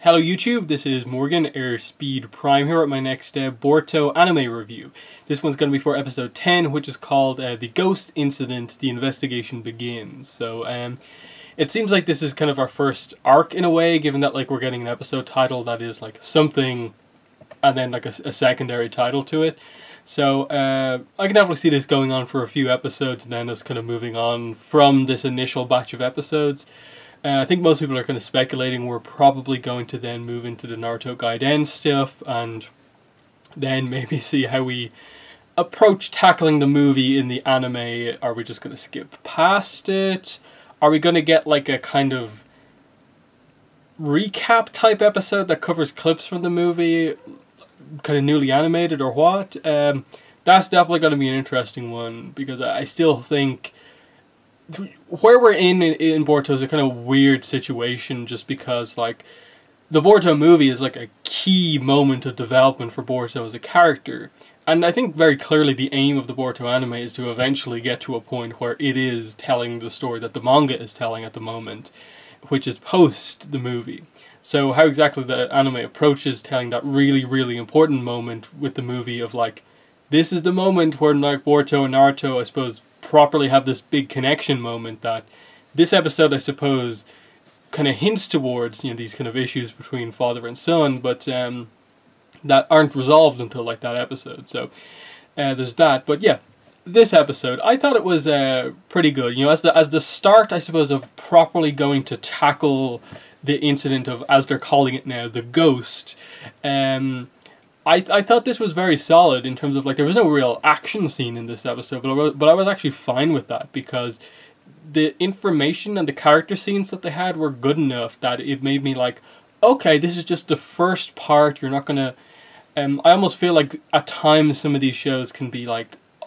Hello YouTube, this is Morgan, Airspeed Prime, here at my next Boruto anime review. This one's going to be for episode 10, which is called The Ghost Incident, The Investigation Begins. So, it seems like this is kind of our first arc in a way, given that we're getting an episode title that is something, and then a secondary title to it. So, I can definitely see this going on for a few episodes, and then us kind of moving on from this initial batch of episodes. I think most people are kind of speculating we're probably going to then move into the Naruto Gaiden stuff and then maybe see how we approach tackling the movie in the anime. Are we just going to skip past it? Are we going to get a kind of recap type episode that covers clips from the movie, kind of newly animated, or what? That's definitely going to be an interesting one, because I still think where we're in Boruto is a kind of weird situation, just because the Boruto movie is a key moment of development for Boruto as a character, and I think very clearly the aim of the Boruto anime is to eventually get to a point where it is telling the story that the manga is telling at the moment, which is post the movie. So how exactly the anime approaches telling that really important moment with the movie of this is the moment where Boruto and Naruto, I suppose, properly have this big connection moment that this episode, I suppose, kind of hints towards, these kind of issues between father and son, but that aren't resolved until that episode. So there's that. But yeah, this episode, I thought it was pretty good. As the start, I suppose, of properly going to tackle the incident of, as they're calling it now, the ghost. I thought this was very solid in terms of there was no real action scene in this episode, but I was actually fine with that, because the information and the character scenes that they had were good enough that it made me okay, this is just the first part. You're not gonna. I almost feel at times some of these shows can be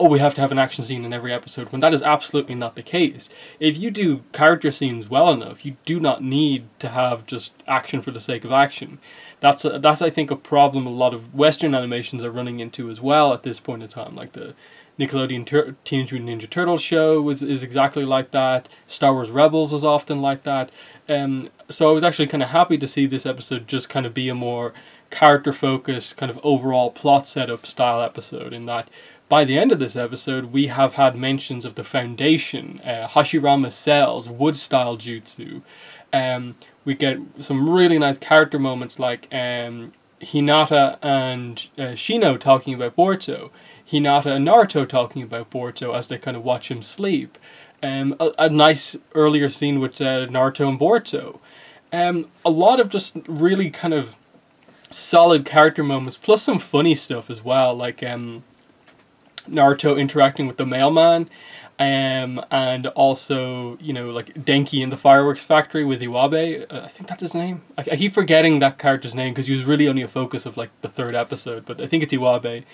oh, we have to have an action scene in every episode, when that is absolutely not the case. If you do character scenes well enough, you do not need to have just action for the sake of action. That's I think a problem a lot of Western animations are running into as well at this point in time. The Nickelodeon Teenage Mutant Ninja Turtles show is exactly like that. Star Wars Rebels is often like that. So I was actually kind of happy to see this episode just kind of be a more character-focused, kind of overall plot setup style episode, in that by the end of this episode, we have had mentions of the Foundation, Hashirama Cells, Wood-style Jutsu. We get some really nice character moments Hinata and Shino talking about Boruto. Hinata and Naruto talking about Boruto as they kind of watch him sleep. A nice earlier scene with Naruto and Boruto. A lot of just really kind of solid character moments, plus some funny stuff as well, Naruto interacting with the mailman, and also, Denki in the fireworks factory with Iwabe. I think that's his name. I keep forgetting that character's name because he was really only a focus of the third episode, but I think it's Iwabe.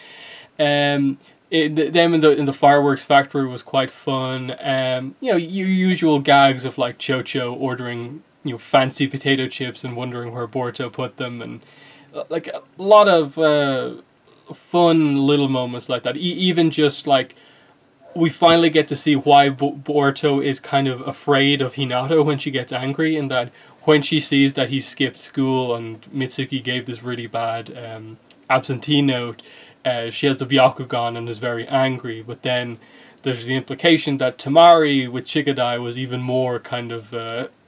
Them in the fireworks factory was quite fun. Your usual gags of Chocho ordering fancy potato chips and wondering where Boruto put them, and a lot of fun little moments like that. Even just we finally get to see why Boruto is kind of afraid of Hinata when she gets angry, and that when she sees that he skipped school and Mitsuki gave this really bad absentee note, she has the Byakugan and is very angry. But then there's the implication that Tamari with Chikadai was even more kind of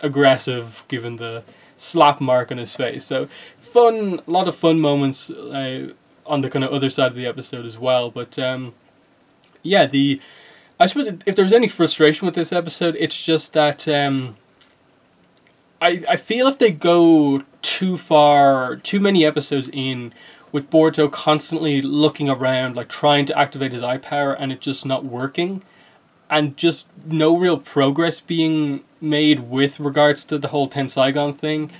aggressive, given the slap mark on his face. So a lot of fun moments on the kind of other side of the episode as well. But yeah, I suppose if there's any frustration with this episode, it's just that I feel if they go too far, too many episodes in, with Boruto constantly looking around, trying to activate his eye power, and it just not working, and just no real progress being made with regards to the whole Tenseigan thing,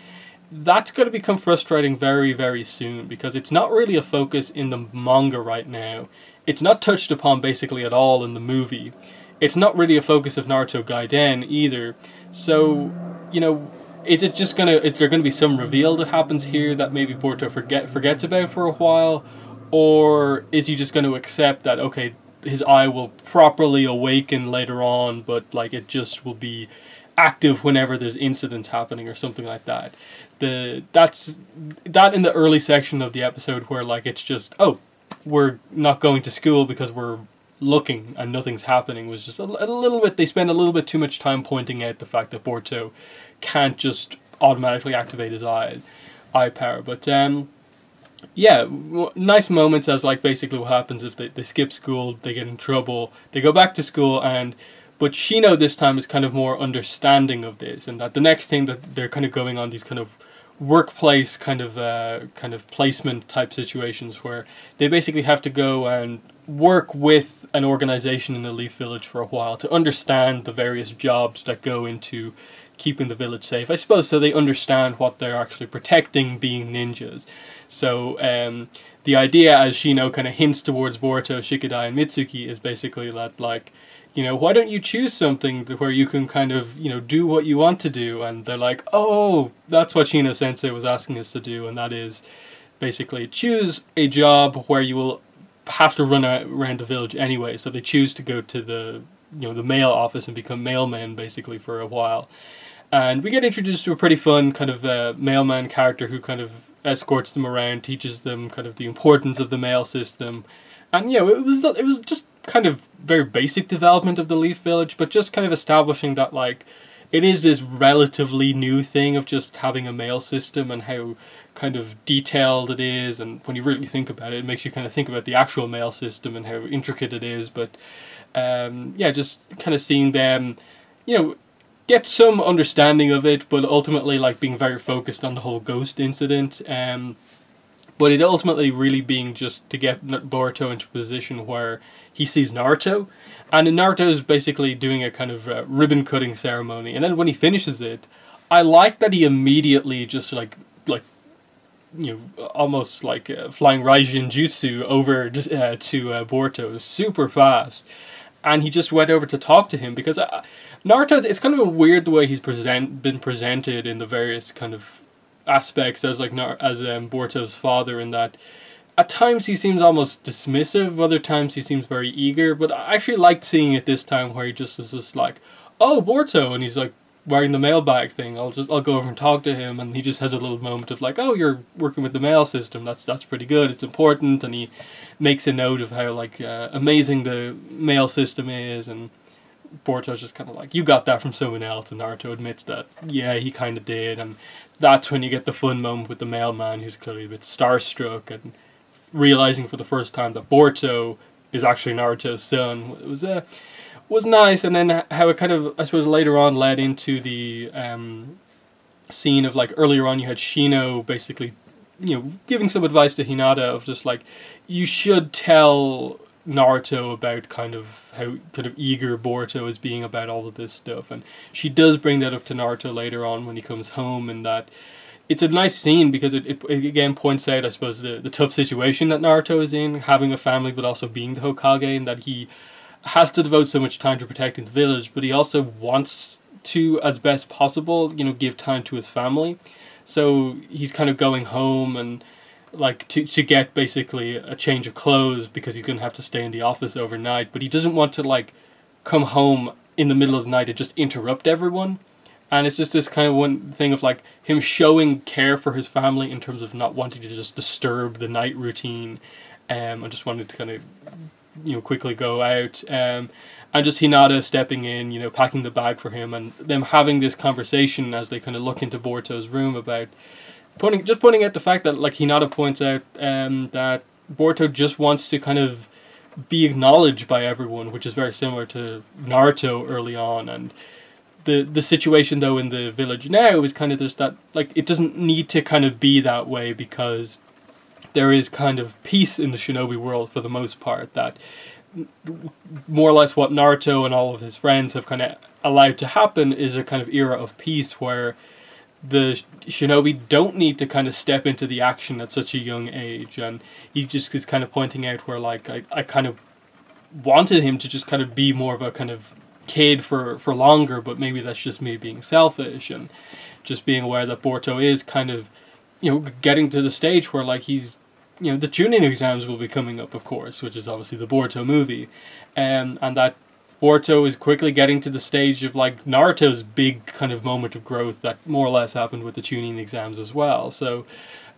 that's going to become frustrating very soon, because it's not really a focus in the manga right now. It's not touched upon basically at all in the movie. It's not really a focus of Naruto Gaiden either. So, is there gonna be some reveal that happens here that maybe Boruto forgets about for a while? Or is he just going to accept that, okay, his eye will properly awaken later on, but it just will be active whenever there's incidents happening or something like that? that's that in the early section of the episode where like it's just, oh, we're not going to school because we're looking and nothing's happening, was just a little bit, they spend a little bit too much time pointing out the fact that Boruto can't just automatically activate his eye power. But yeah, nice moments as like basically what happens if they skip school, they get in trouble, they go back to school, and but Shino this time is kind of more understanding of this, and that the next thing that they're kind of going on these kind of workplace kind of placement type situations where they basically have to go and work with an organization in the Leaf Village for a while to understand the various jobs that go into keeping the village safe, I suppose, so they understand what they're actually protecting, being ninjas. So the idea, as Shino kind of hints towards Boruto, Shikadai, and Mitsuki, is basically that, like, you know, why don't you choose something where you can kind of, you know, do what you want to do? And they're like, oh, that's what Shino Sensei was asking us to do, and that is basically choose a job where you will have to run around the village anyway. So they choose to go to the, you know, the mail office and become mailmen basically for a while. And we get introduced to a pretty fun kind of mailman character who kind of escorts them around, teaches them kind of the importance of the mail system. And yeah, it was just kind of very basic development of the Leaf Village, but just kind of establishing that, like, it is this relatively new thing of just having a mail system and how kind of detailed it is, and when you really think about it, it makes you kind of think about the actual mail system and how intricate it is. But yeah, just kind of seeing them, you know, get some understanding of it, but ultimately like being very focused on the whole ghost incident. But it ultimately really being just to get Boruto into a position where he sees Naruto, and Naruto is basically doing a kind of ribbon cutting ceremony, and then when he finishes it, I like that he immediately just like you know, almost like flying Raijin Jutsu over to Boruto super fast, and he just went over to talk to him, because Naruto, it's kind of a weird the way he's been presented in the various kind of aspects as like Boruto's father, in that at times he seems almost dismissive, other times he seems very eager, but I actually liked seeing it this time where he just is just like, oh, Boruto, and he's like wearing the mailbag thing, I'll go over and talk to him, and he just has a little moment of like, oh, you're working with the mail system, that's pretty good, it's important, and he makes a note of how like amazing the mail system is, and Boruto's just kind of like, you got that from someone else, and Naruto admits that, yeah, he kind of did, and that's when you get the fun moment with the mailman, who's clearly a bit starstruck, and realizing for the first time that Boruto is actually Naruto's son. It was nice, and then how it kind of, I suppose, later on led into the scene of like earlier on you had Shino basically, you know, giving some advice to Hinata of just like, you should tell Naruto about kind of how kind of eager Boruto is being about all of this stuff, and she does bring that up to Naruto later on when he comes home, and that it's a nice scene because it again points out, I suppose, the tough situation that Naruto is in, having a family but also being the Hokage, and that he has to devote so much time to protecting the village, but he also wants to, as best possible, you know, give time to his family. So he's kind of going home and like to get basically a change of clothes because he's going to have to stay in the office overnight, but he doesn't want to like come home in the middle of the night and just interrupt everyone. And it's just this kind of one thing of like him showing care for his family in terms of not wanting to just disturb the night routine, and just wanting to kind of, you know, quickly go out, and just Hinata stepping in, you know, packing the bag for him, and them having this conversation as they kind of look into Boruto's room about pointing out the fact that, like, Hinata points out that Boruto just wants to kind of be acknowledged by everyone, which is very similar to Naruto early on. And the situation though in the village now is kind of just that, like, it doesn't need to kind of be that way, because there is kind of peace in the shinobi world for the most part, that more or less what Naruto and all of his friends have kind of allowed to happen is a kind of era of peace where the shinobi don't need to kind of step into the action at such a young age. And he just is kind of pointing out where, like, I kind of wanted him to just kind of be more of a kind of kid for longer, but maybe that's just me being selfish, and just being aware that Boruto is kind of, you know, getting to the stage where, like, he's, you know, the Chunin exams will be coming up, of course, which is obviously the Boruto movie, and that Boruto is quickly getting to the stage of like Naruto's big kind of moment of growth that more or less happened with the tuning exams as well. So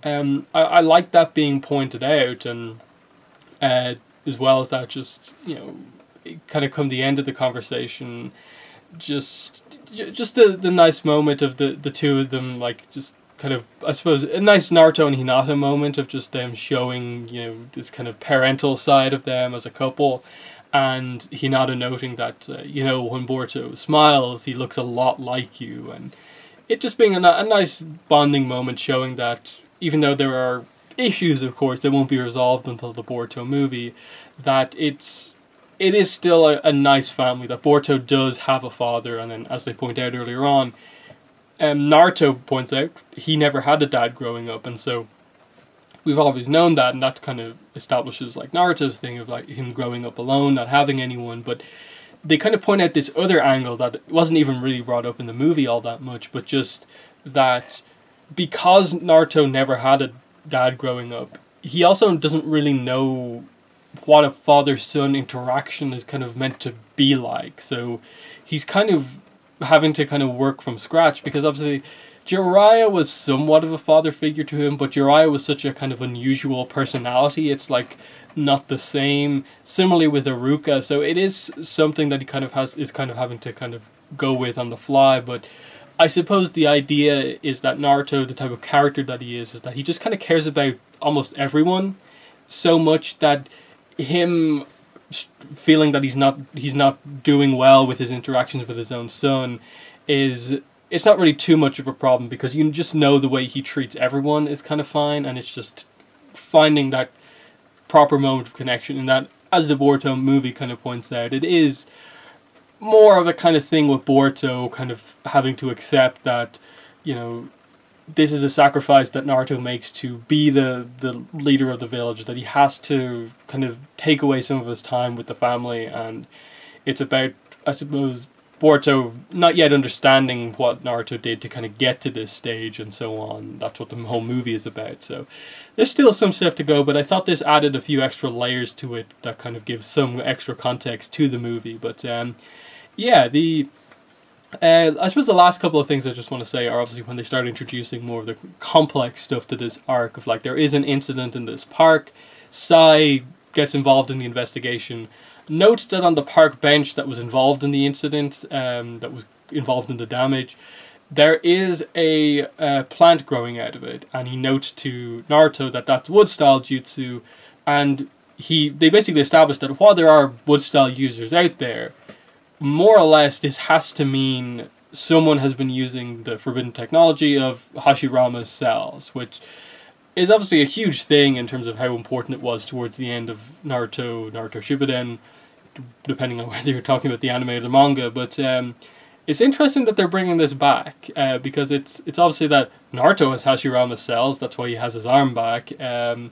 I like that being pointed out, and as well as that, just kind of come the end of the conversation, just the nice moment of the two of them, like just kind of, I suppose, a nice Naruto and Hinata moment of just them showing this kind of parental side of them as a couple. And Hinata noting that, when Boruto smiles, he looks a lot like you. And it just being a nice bonding moment, showing that even though there are issues, of course, that won't be resolved until the Boruto movie, that it is still a nice family, that Boruto does have a father. And then, as they point out earlier on, Naruto points out he never had a dad growing up. And so we've always known that, and that kind of establishes like Naruto's thing of like him growing up alone, not having anyone. But they kind of point out this other angle that wasn't even really brought up in the movie all that much, but just that because Naruto never had a dad growing up, he also doesn't really know what a father-son interaction is kind of meant to be like. So he's kind of having to kind of work from scratch, because obviously Jiraiya was somewhat of a father figure to him, but Jiraiya was such a kind of unusual personality, it's like not the same. Similarly with Iruka, so it is something that he kind of is kind of having to kind of go with on the fly. But I suppose the idea is that Naruto, the type of character that he is that he just kind of cares about almost everyone so much that him feeling that he's not doing well with his interactions with his own son it's not really too much of a problem, because you just know the way he treats everyone is kind of fine, and it's just finding that proper moment of connection. And that, as the Boruto movie kind of points out, it is more of a kind of thing with Boruto kind of having to accept that, this is a sacrifice that Naruto makes to be the leader of the village, that he has to kind of take away some of his time with the family. And it's about, I suppose, Boruto not yet understanding what Naruto did to kind of get to this stage and so on. That's what the whole movie is about. So there's still some stuff to go, but I thought this added a few extra layers to it that kind of gives some extra context to the movie. But yeah, I suppose the last couple of things I just want to say are obviously when they start introducing more of the complex stuff to this arc of like, there is an incident in this park, Sai gets involved in the investigation, notes that on the park bench that was involved in the incident, that was involved in the damage, there is a plant growing out of it, and he notes to Naruto that that's wood-style jutsu, and they basically established that while there are wood-style users out there, more or less this has to mean someone has been using the forbidden technology of Hashirama's cells, which is obviously a huge thing in terms of how important it was towards the end of Naruto Shippuden, depending on whether you're talking about the anime or the manga. But it's interesting that they're bringing this back, because it's obviously that Naruto has Hashirama's cells, that's why he has his arm back. The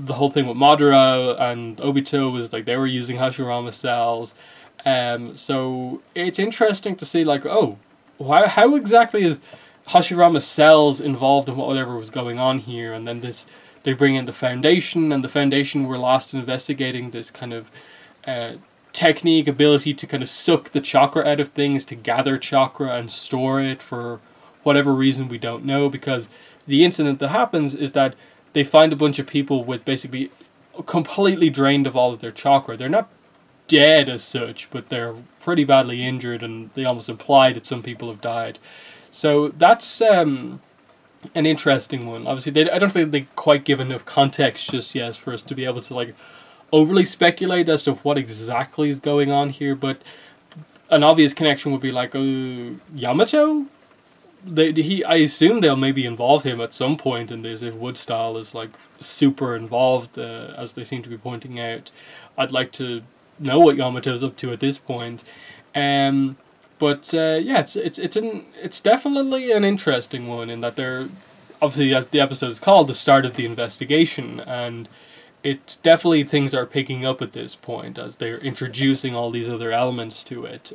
whole thing with Madara and Obito was like they were using Hashirama's cells. So it's interesting to see, like, how exactly is Hashirama's cells involved in whatever was going on here? And then they bring in the Foundation, and the Foundation were last investigating this kind of technique, ability to kind of suck the chakra out of things, to gather chakra and store it for whatever reason we don't know, because the incident that happens is that they find a bunch of people with basically completely drained of all of their chakra. They're not dead as such, but they're pretty badly injured, and they almost imply that some people have died. So that's an interesting one. Obviously, I don't think they quite give enough context just yet for us to be able to like overly speculate as to what exactly is going on here. But an obvious connection would be like Yamato. I assume they'll maybe involve him at some point in this if Woodstyle is like super involved, as they seem to be pointing out. I'd like to know what Yamato's up to at this point. But yeah, it's definitely an interesting one in that they're obviously, as the episode is called, the start of the investigation, and it's definitely things are picking up at this point as they're introducing all these other elements to it.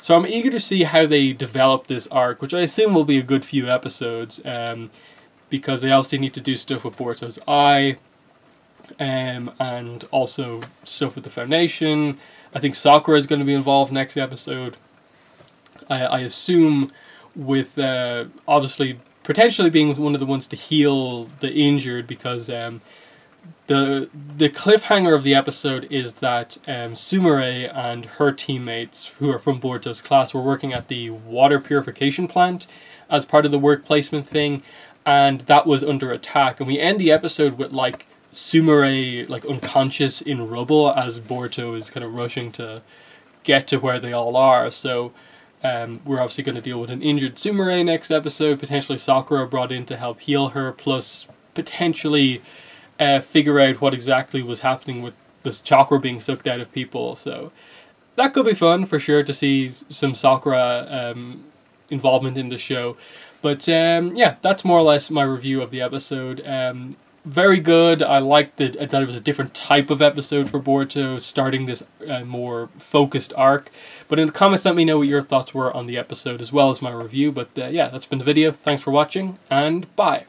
So I'm eager to see how they develop this arc, which I assume will be a good few episodes, because they also need to do stuff with Boruto's eye, and also stuff with the Foundation, I think Sakura is going to be involved next episode. I assume with obviously potentially being one of the ones to heal the injured, because the cliffhanger of the episode is that Sumire and her teammates, who are from Boruto's class, were working at the water purification plant as part of the work placement thing, and that was under attack. And we end the episode with like Sumire like unconscious in rubble as Boruto is kind of rushing to get to where they all are. So we're obviously going to deal with an injured Sumire next episode, potentially Sakura brought in to help heal her, plus potentially figure out what exactly was happening with this chakra being sucked out of people. So that could be fun for sure to see some Sakura involvement in the show. But yeah, that's more or less my review of the episode. Very good. I liked that it was a different type of episode for Boruto, starting this more focused arc. But in the comments, let me know what your thoughts were on the episode as well as my review. But yeah, that's been the video. Thanks for watching, and bye.